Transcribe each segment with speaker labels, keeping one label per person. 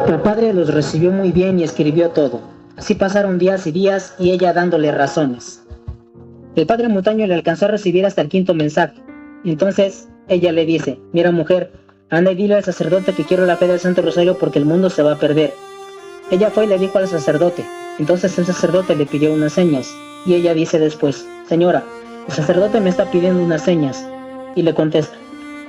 Speaker 1: El padre los recibió muy bien y escribió todo. Así pasaron días y días y ella dándole razones. El padre Montaño le alcanzó a recibir hasta el quinto mensaje. Entonces ella le dice: mira, mujer, anda y dile al sacerdote que quiero la fe del Santo Rosario porque el mundo se va a perder. Ella fue y le dijo al sacerdote. Entonces el sacerdote le pidió unas señas. Y ella dice después: señora, el sacerdote me está pidiendo unas señas. Y le contesta: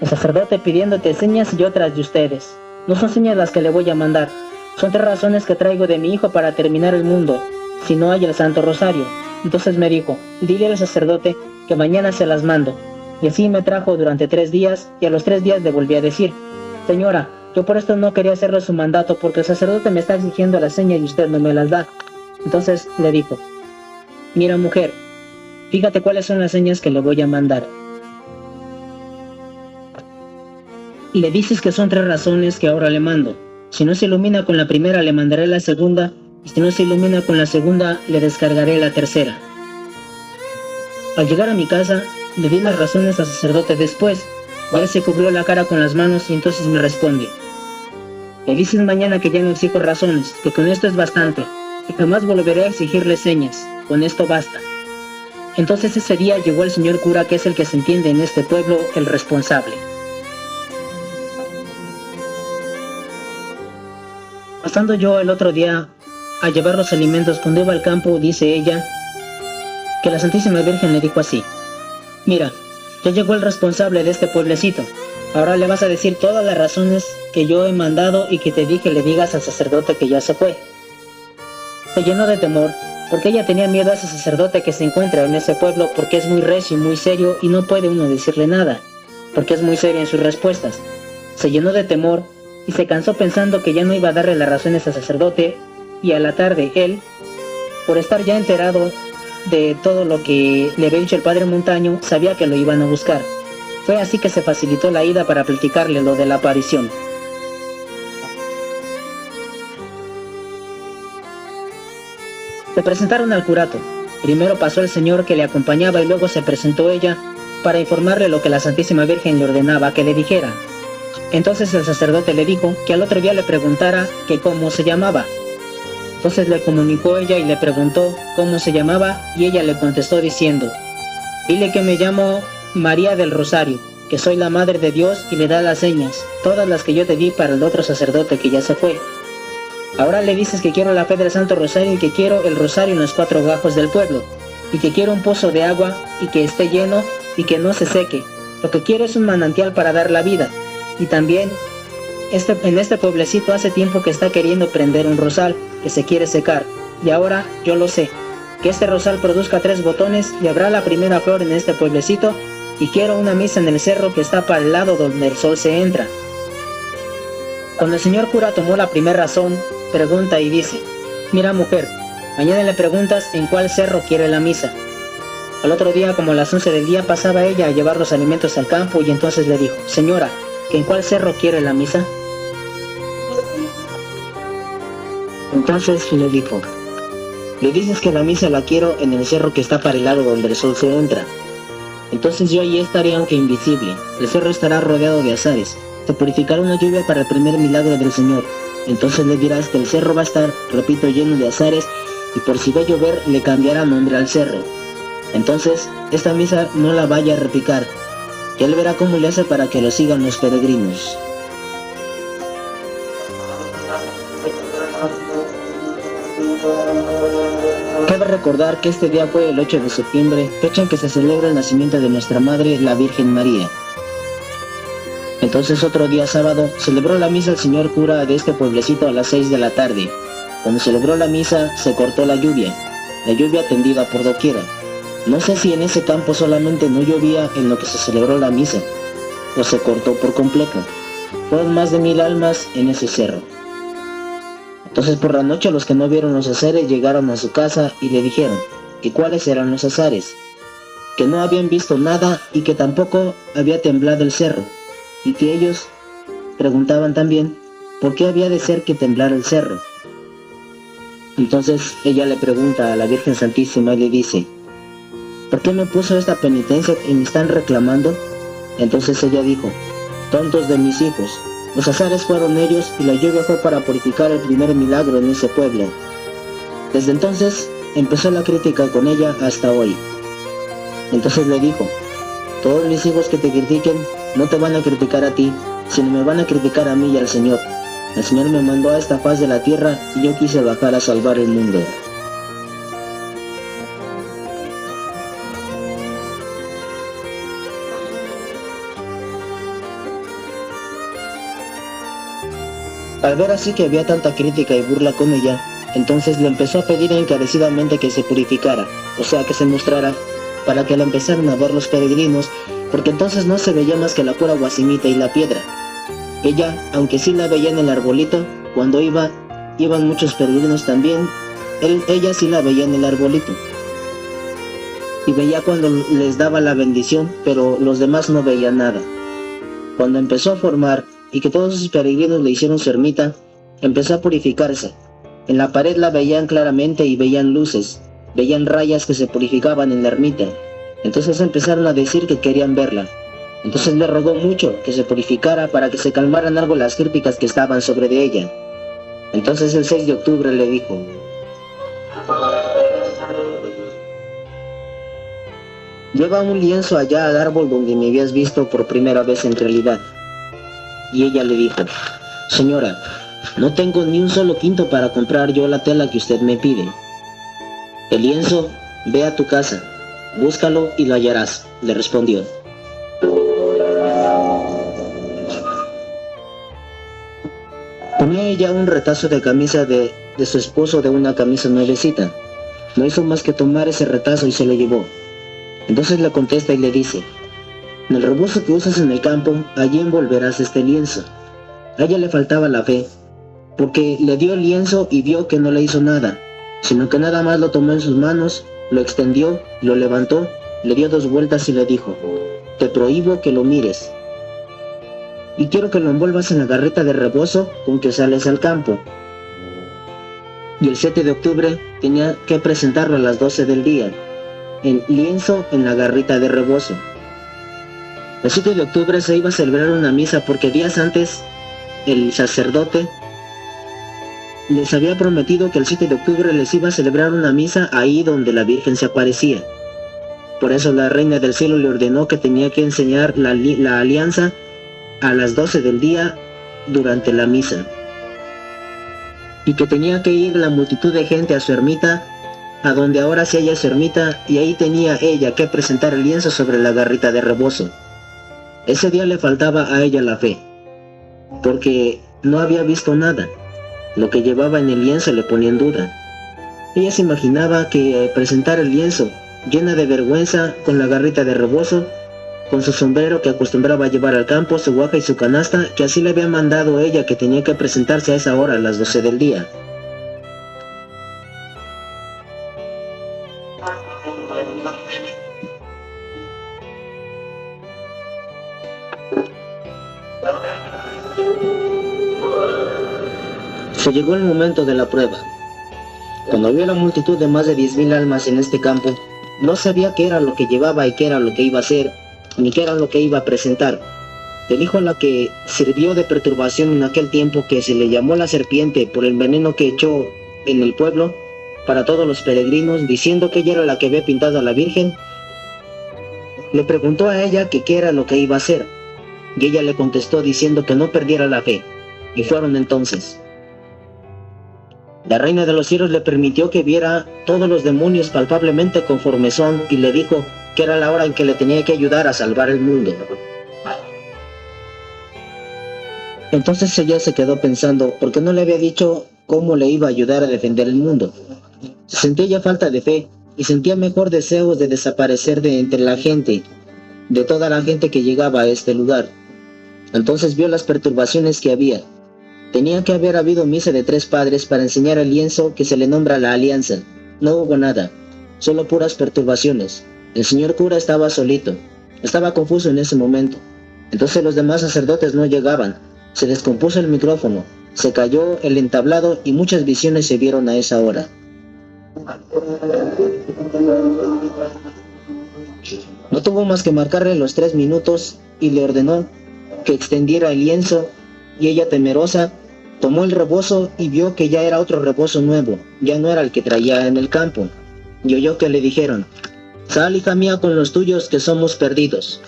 Speaker 1: el sacerdote pidiéndote señas y otras de ustedes. No son señas las que le voy a mandar. Son 3 razones que traigo de mi hijo para terminar el mundo, si no hay el Santo Rosario. Entonces me dijo: dile al sacerdote que mañana se las mando. Y así me trajo durante 3 días, y a los 3 días le volví a decir: señora, yo por esto no quería hacerle su mandato, porque el sacerdote me está exigiendo las señas y usted no me las da. Entonces le dijo: mira, mujer, fíjate cuáles son las señas que le voy a mandar. Y le dices que son 3 razones que ahora le mando. Si no se ilumina con la primera, le mandaré la segunda, y si no se ilumina con la segunda, le descargaré la tercera. Al llegar a mi casa, le di las razones al sacerdote después, y él se cubrió la cara con las manos y entonces me responde: le dices mañana que ya no exijo razones, que con esto es bastante, que jamás volveré a exigirle señas, con esto basta. Entonces ese día llegó el señor cura, que es el que se entiende en este pueblo, el responsable. Pasando yo el otro día a llevar los alimentos cuando iba al campo, dice ella, que la Santísima Virgen le dijo así: mira, ya llegó el responsable de este pueblecito, ahora le vas a decir todas las razones que yo he mandado y que te dije le digas al sacerdote que ya se fue. Se llenó de temor, porque ella tenía miedo a ese sacerdote que se encuentra en ese pueblo, porque es muy recio y muy serio y no puede uno decirle nada, porque es muy serio en sus respuestas. Se llenó de temor y se cansó pensando que ya no iba a darle las razones al sacerdote, y a la tarde él, por estar ya enterado de todo lo que le había dicho el padre Montaño, sabía que lo iban a buscar. Fue así que se facilitó la ida para platicarle lo de la aparición. Se presentaron al curato. Primero pasó el señor que le acompañaba y luego se presentó ella para informarle lo que la Santísima Virgen le ordenaba que le dijera. Entonces el sacerdote le dijo que al otro día le preguntara que cómo se llamaba. Entonces le comunicó ella y le preguntó cómo se llamaba, y ella le contestó diciendo: dile que me llamo María del Rosario, que soy la Madre de Dios, y le da las señas, todas las que yo te di para el otro sacerdote que ya se fue. Ahora le dices que quiero la fe del Santo Rosario y que quiero el rosario en los 4 gajos del pueblo, y que quiero un pozo de agua y que esté lleno y que no se seque. Lo que quiero es un manantial para dar la vida. Y también en este pueblecito hace tiempo que está queriendo prender un rosal que se quiere secar, y ahora yo lo sé, que este rosal produzca 3 botones y habrá la primera flor en este pueblecito, y quiero una misa en el cerro que está para el lado donde el sol se entra. Cuando el señor cura tomó la primera razón, pregunta y dice: mira, mujer, mañana le preguntas en cuál cerro quiere la misa. Al otro día, como a las 11 del día, pasaba ella a llevar los alimentos al campo, y entonces le dijo: señora, ¿que en cuál cerro quiere la misa? Entonces le dijo: le dices que la misa la quiero en el cerro que está para el lado donde el sol se entra. Entonces yo allí estaré aunque invisible. El cerro estará rodeado de azares. Se purificará una lluvia para el primer milagro del Señor. Entonces le dirás que el cerro va a estar, repito, lleno de azares, y por si va a llover le cambiará nombre al cerro. Entonces esta misa no la vaya a repicar, que él verá cómo le hace para que lo sigan los peregrinos. Cabe recordar que este día fue el 8 de septiembre, fecha en que se celebra el nacimiento de nuestra Madre, la Virgen María. Entonces otro día sábado, celebró la misa el señor cura de este pueblecito a las 6 de la tarde. Cuando celebró la misa, se cortó la lluvia tendida por doquiera. No sé si en ese campo solamente no llovía en lo que se celebró la misa, o se cortó por completo. Fueron más de 1000 almas en ese cerro. Entonces por la noche los que no vieron los azares llegaron a su casa y le dijeron que cuáles eran los azares, que no habían visto nada y que tampoco había temblado el cerro, y que ellos preguntaban también por qué había de ser que temblara el cerro. Entonces ella le pregunta a la Virgen Santísima y le dice: ¿por qué me puso esta penitencia y me están reclamando? Entonces ella dijo: tontos de mis hijos. Los azares fueron ellos y la lluvia fue para purificar el primer milagro en ese pueblo. Desde entonces empezó la crítica con ella hasta hoy. Entonces le dijo: todos mis hijos que te critiquen no te van a criticar a ti, sino me van a criticar a mí y al Señor. El Señor me mandó a esta faz de la tierra y yo quise bajar a salvar el mundo. Al ver así que había tanta crítica y burla con ella, entonces le empezó a pedir encarecidamente que se purificara, o sea que se mostrara, para que la empezaran a ver los peregrinos, porque entonces no se veía más que la pura guasimita y la piedra. Ella, aunque sí la veía en el arbolito, cuando iban muchos peregrinos también, ella sí la veía en el arbolito. Y veía cuando les daba la bendición, pero los demás no veían nada. Cuando empezó a formar, y que todos sus peregrinos le hicieron su ermita, empezó a purificarse. En la pared la veían claramente y veían luces, veían rayas que se purificaban en la ermita. Entonces empezaron a decir que querían verla. Entonces le rogó mucho que se purificara para que se calmaran algo las críticas que estaban sobre de ella. Entonces el 6 de octubre le dijo: lleva un lienzo allá al árbol donde me habías visto por primera vez en realidad. Y ella le dijo: señora, no tengo ni un solo quinto para comprar yo la tela que usted me pide. El lienzo, ve a tu casa, búscalo y lo hallarás, le respondió. Ponía ella un retazo de camisa de su esposo, de una camisa nuevecita. No hizo más que tomar ese retazo y se lo llevó. Entonces le contesta y le dice: en el rebozo que usas en el campo, allí envolverás este lienzo. A ella le faltaba la fe, porque le dio el lienzo y vio que no le hizo nada, sino que nada más lo tomó en sus manos, lo extendió, lo levantó, le dio 2 vueltas y le dijo: te prohíbo que lo mires. Y quiero que lo envuelvas en la garrita de rebozo con que sales al campo. Y el 7 de octubre tenía que presentarlo a las 12 del día, el lienzo en la garrita de rebozo. El 7 de octubre se iba a celebrar una misa porque días antes el sacerdote les había prometido que el 7 de octubre les iba a celebrar una misa ahí donde la Virgen se aparecía. Por eso la Reina del Cielo le ordenó que tenía que enseñar la alianza a las 12 del día durante la misa, y que tenía que ir la multitud de gente a su ermita, a donde ahora se halla su ermita, y ahí tenía ella que presentar el lienzo sobre la garrita de rebozo. Ese día le faltaba a ella la fe, porque no había visto nada. Lo que llevaba en el lienzo le ponía en duda. Ella se imaginaba que presentar el lienzo, llena de vergüenza, con la garrita de rebozo, con su sombrero que acostumbraba a llevar al campo, su guaja y su canasta, que así le había mandado ella, que tenía que presentarse a esa hora, a las 12 del día. Se llegó el momento de la prueba. Cuando vio la multitud de más de 10,000 almas en este campo, no sabía qué era lo que llevaba y qué era lo que iba a hacer, ni qué era lo que iba a presentar. El hijo a la que sirvió de perturbación en aquel tiempo, que se le llamó la serpiente por el veneno que echó en el pueblo para todos los peregrinos, diciendo que ella era la que había pintado a la Virgen, le preguntó a ella que qué era lo que iba a hacer, y ella le contestó diciendo que no perdiera la fe, y fueron entonces. La Reina de los Cielos le permitió que viera todos los demonios palpablemente conforme son, y le dijo que era la hora en que le tenía que ayudar a salvar el mundo. Entonces ella se quedó pensando, ¿por qué no le había dicho cómo le iba a ayudar a defender el mundo? Sentía ya falta de fe, y sentía mejor deseos de desaparecer de entre la gente, de toda la gente que llegaba a este lugar. Entonces vio las perturbaciones que había. Tenía que haber habido misa de 3 padres para enseñar el lienzo que se le nombra la alianza. No hubo nada, solo puras perturbaciones. El señor cura estaba solito, estaba confuso en ese momento. Entonces los demás sacerdotes no llegaban, se descompuso el micrófono, se cayó el entablado y muchas visiones se vieron a esa hora. No tuvo más que marcarle los 3 minutos y le ordenó que extendiera el lienzo, y ella, temerosa, tomó el rebozo y vio que ya era otro rebozo nuevo, ya no era el que traía en el campo, y oyó que le dijeron: «Sal, hija mía, con los tuyos, que somos perdidos».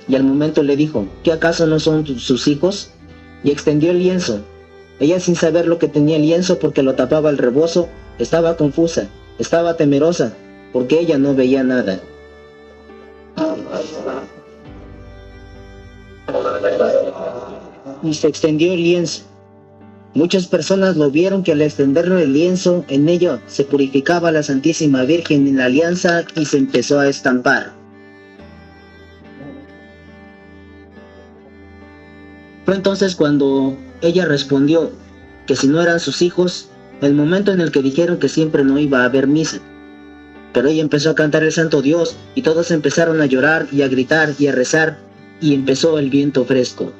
Speaker 1: Y al momento le dijo: «¿Qué acaso no son sus hijos?». Y extendió el lienzo. Ella, sin saber lo que tenía el lienzo porque lo tapaba el rebozo, estaba confusa, estaba temerosa, porque ella no veía nada. Y se extendió el lienzo. Muchas personas lo vieron, que al extenderle el lienzo, en ello se purificaba la Santísima Virgen en la alianza, y se empezó a estampar. Fue entonces cuando ella respondió que si no eran sus hijos, el momento en el que dijeron que siempre no iba a haber misa. Pero ella empezó a cantar el Santo Dios, y todos empezaron a llorar y a gritar y a rezar, y empezó el viento fresco.